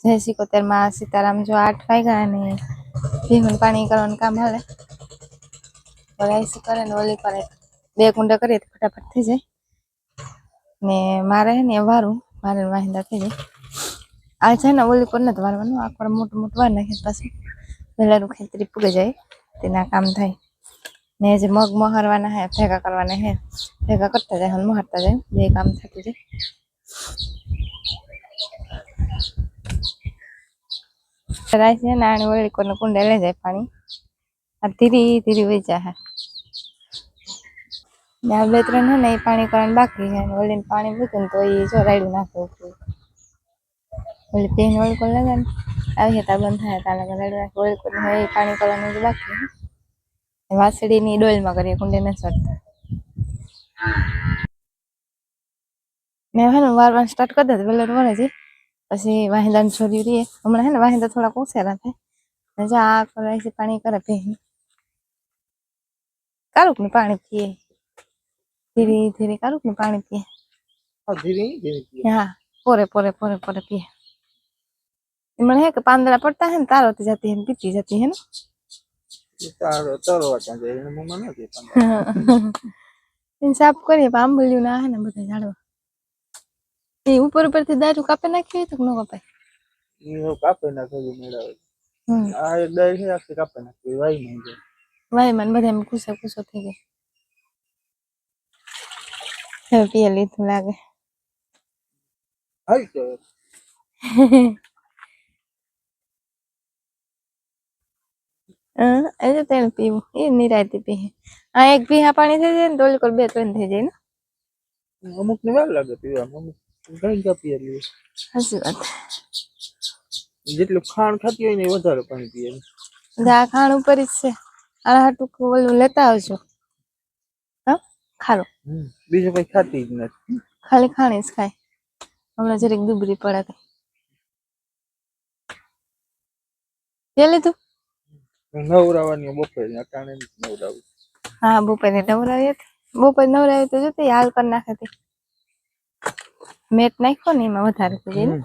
જય 77 સીતારામ જો 8 વાગ્યા ને ભીમન પાણી કરવાનું કામ હાલે બરાઈ કરે ને ઓલી કરે 2 કુંડા કરીએ તો ફટાફટ થઈ જાય ને મારે ને વારું મારે વાહિંદા થઈ જાય આ છે ને ઓલી પર ન વારવાનું આખર મોટું મોટું વાર નાખે પછી વેલાનું ખેતરી પૂગે જાય તેના કામ થાય ને જે મગ મહરવાના હે ભેગા કરવાના હે ભેગા કરતા જાય હન મહરતા જાય બે કામ થતું જાય રાઈ છે નાની ઓલી કોને કુંડે લઈ જાય પાણી આ ધીરી ધીરી વહી જાય ને આ બે ત્રણ હે ને એ પાણી કરવાનું બાકી છે ને ઓલીને પાણી મૂકીને તો એ જો રાયડું નાખે ઓલી પેન ઓળી કોણ લાગે ને આવી હતા બંધ થાય ત્યાં લગે રાયડું નાખે ઓળી કોણ એ પાણી કરવાનું બાકી છે વાસળીની ડોલમાં કરીએ કુંડે ન ચડતા મેં હે ને વારવાનું સ્ટાર્ટ કરી દે વેલા વળે છે પછી વાહિંદાની છોરી રહીએ હમણાં હે ને વાહિંદા થોડાક ઓછેરા થાય ને જો આ કરાય છે પાણી કરે પહેન કારુક ને પાણી પીએ ધીરે ધીરે કારુક ને પાણી પીએ હા પોરે પોરે પોરે પોરે પીએ મને હે કે પાંદડા પડતા હે ને તારોતી જતી હે ને પીતી જતી હે ને તારો વાટા જાય એને મમ્મા નથી પાંદડા સાફ કરીએ આંબલિયું ના હે ને બધા ઝાડવા એ ઉપર ઉપરથી દારૂ કાપે નાખ્યું તો ન કપાય ઈ કાપે નાખ્યું મેળાવે આ એક દાઈ છે આખી કાપે નાખ્યું વાઈ માં જાય વાઈ માં બધા એમ કુસો કુસો થઈ ગયો હવે પીએ લીધું લાગે હાઈ તો એ તેલ પીવું એ નિરાયતી પી આ એક ભીહા પાણી થઈ જાય ને તો ઓલી બે ત્રણ થઈ જાય ને અમુક ને વાર લાગે પીવામાં અમુક ઘણી કા પીએ લે સાચી વાત જેટલું ખાણ ખાતી હોય ને વધારે પાણી પીએ આ ખાણ ઉપર જ છે આ હાટું ઓલું લેતા આવજો હા ખારો બીજું કઈ ખાતી જ નથી ખાલી ખાણી જ ખાય હમણાં જરીક દુબરી પડે કે લીધું નવરાવાની બપોરે અટાણે નવરાવી હા બપોરે નવરાવી બપોરે નવરાવી તો જોતી હાલ કરી નાખે મેટ નાખ્યો ને એમાં વધારે થઈ જાય ને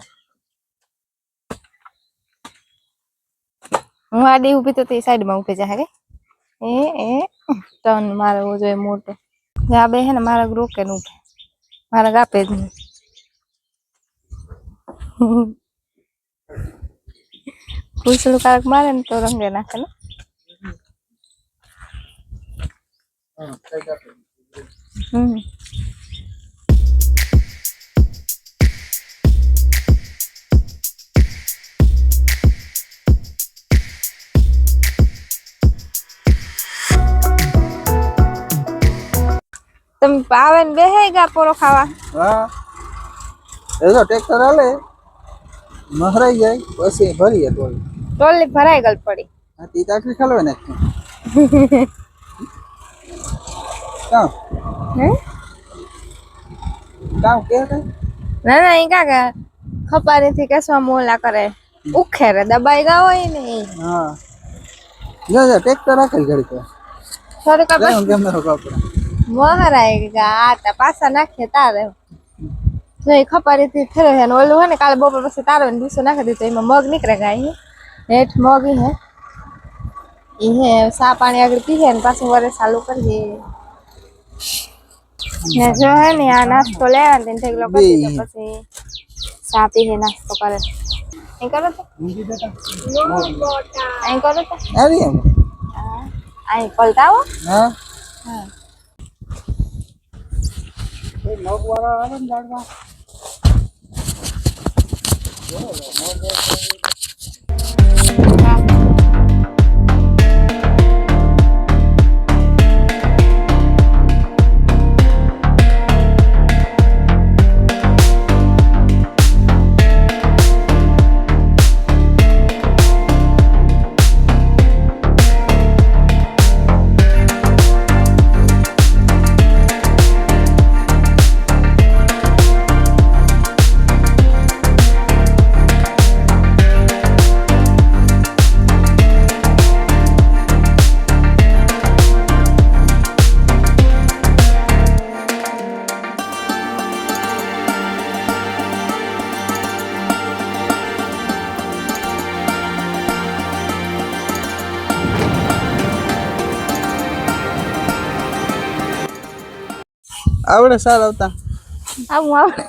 હું આડી ઊભી તો તે સાઈડમાં ઊભી જાય કે એ ટન મારવો જોઈએ મોટો આ બે હે ને મારા રોકે ને ઊભે મારા ગાપે જ નહીં પૂછડું કારક મારે ને તો રંગે નાખે ને તમે આવે ને બેહે ગા પોરો ખાવા હા એ તો ટ્રેક્ટર આલે મહરાઈ જાય પછી ભરીએ ટોલી ભરાઈ ગલ પડી હા તી તાકરી ખાલવે ને કામ હે કામ કે ના ના ઈ કાકા ખપારી થી કેસવા મોલા કરે ઉખેરે દબાઈ ગા હોય ને હા જો ટ્રેક્ટર રાખેલ ઘડી તો થોડું કાપા કેમ નરો કાપડા મહરાઈ ગા આતા પાસા નાખે તારે જો ખપારી થી ફેરે હે ઓલું હે ને કાલે બપોર પછી તારો ને દીસો નાખી દીધો એમાં મગ નીકળે ગાય હેઠ મગ હે ઈ હે સા પાણી આગળ પીએ ને પાછું વરે ચાલુ કરીએ ને જો હે ને આ નાસ્તો લેવા ને ઠેકલો કરી તો પછી સા પીએ નાસ્તો કરે એ કરો તો અહીં કરો તો આવી એમ હા અહીં પલટાવો હા હા એ નોકવાળા આવે ને જાડવા આવડે સાલ આવતા આવું આવડે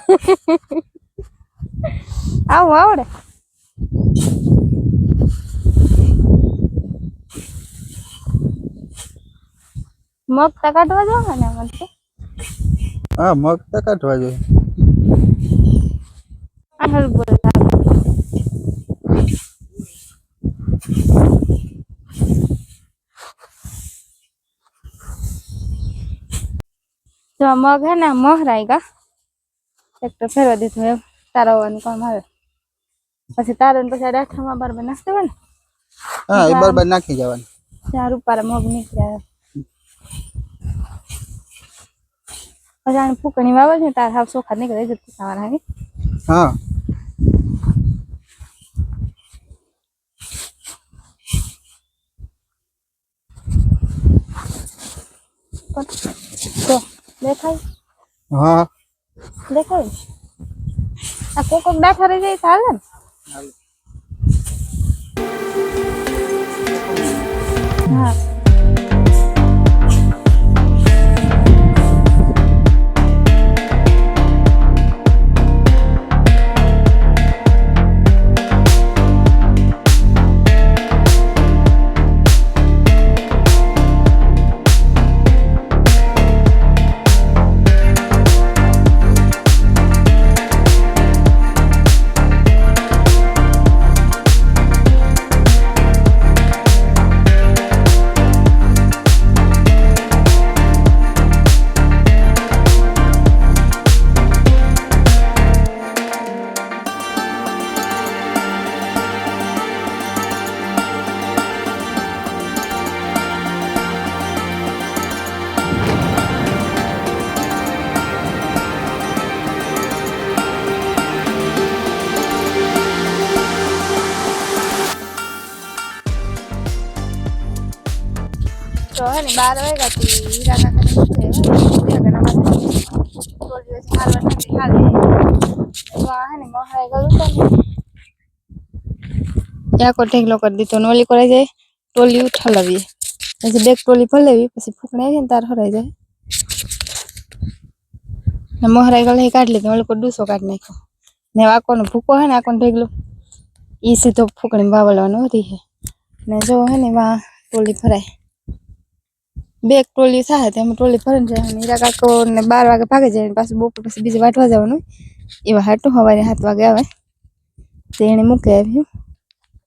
આવું આવડે મગ તા કાઢવા જાવ ને મને હા મગ તો કાઢવા જોઈએ આ હલ બોલ તો મગ હે ને મોહરાઈ ગા ટ્રેક્ટર ફેરવા દીધું એમ તારવાનું કામ આવે પછી તારણ પછી રાઠામાં બરાબર નાખતો હોય ને હા એ બરાબર નાખી જવાનું ચાર ઉપર મગ નીકળ્યા પછી આને ફૂકણી વાવે છે તાર હાવ ચોખા નીકળે જતું ખાવાના હા તો દેખાય હા દેખાય આ કોક ડાઠા રહી જાય ચાલે ને હા તો હે ને 12 વાગ્યા થી હીરા કાકા ને પૂછે હીરા કાકા થોડી દિવસ હાલવા નથી હાલે તો આ હે ને મોહરાઈ ગયું તો ને યાકો ઢેગલો કરી દીધો ને ઓલી કરે જાય ટોલી ઉઠાલાવીએ પછી બેક ટોલી ભલેવી પછી ફૂકણી આવી ને તાર હરાઈ જાય ને મોહરાઈ ગળે કાઢી લીધો ઓલી કોઈ ડૂસો કાઢી નાખ્યો ને આકોનો ભૂકો હે ને આકોનો ઢેગલો ઈ સીધો ફૂકણી વાવલવાનો હતી હે ને જો હે ને વા ટોલી ભરાય બેક ટોલી થાય તેમાં ટોલી ભરીને જાય હીરા કાકો ને 12 વાગે ભાગે જાય પાછું બપોર પછી બીજે વાટવા જવાનું એવા હાટું સવારે 7 વાગે આવે તે એને મૂકે આવ્યું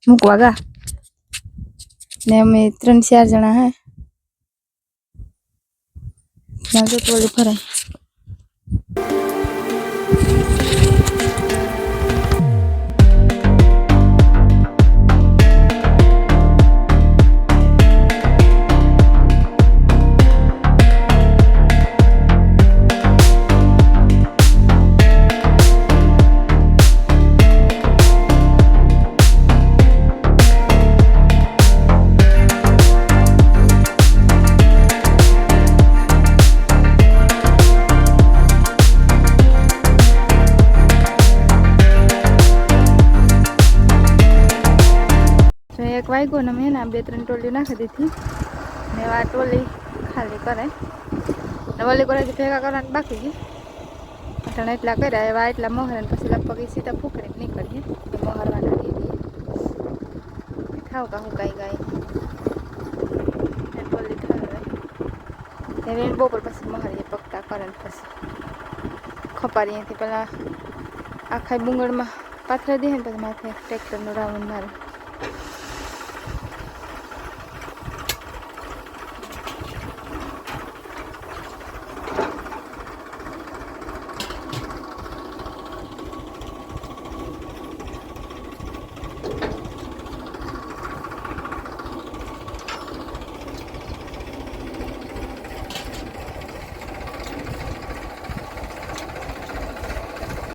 મૂકવા ગા ને અમે 3-4 જણા હે ના તો ટોલી ભરાય એક વાગ્યો ને મેં 2-3 ટોલી નાખી દીધી ને આ ટોલી ખાલી કરે ને ઓલી કરે ભેગા કરવાની બાકી ગઈ અટણ એટલા કર્યા એવા એટલા મોહરે પછી લગભગ સીધા ફૂકડી નીકળીએ મોહરવાના દીધી ખાવ કા હુકાઈ ગાય ટોલી ઠરે બપોર પછી મોહરીએ પકતા કરે પછી ખપારી અહીંથી પેલા આખા બુંગળમાં પાથરા દે ને પછી માથે ટ્રેક્ટરનો રાઉન્ડ મારે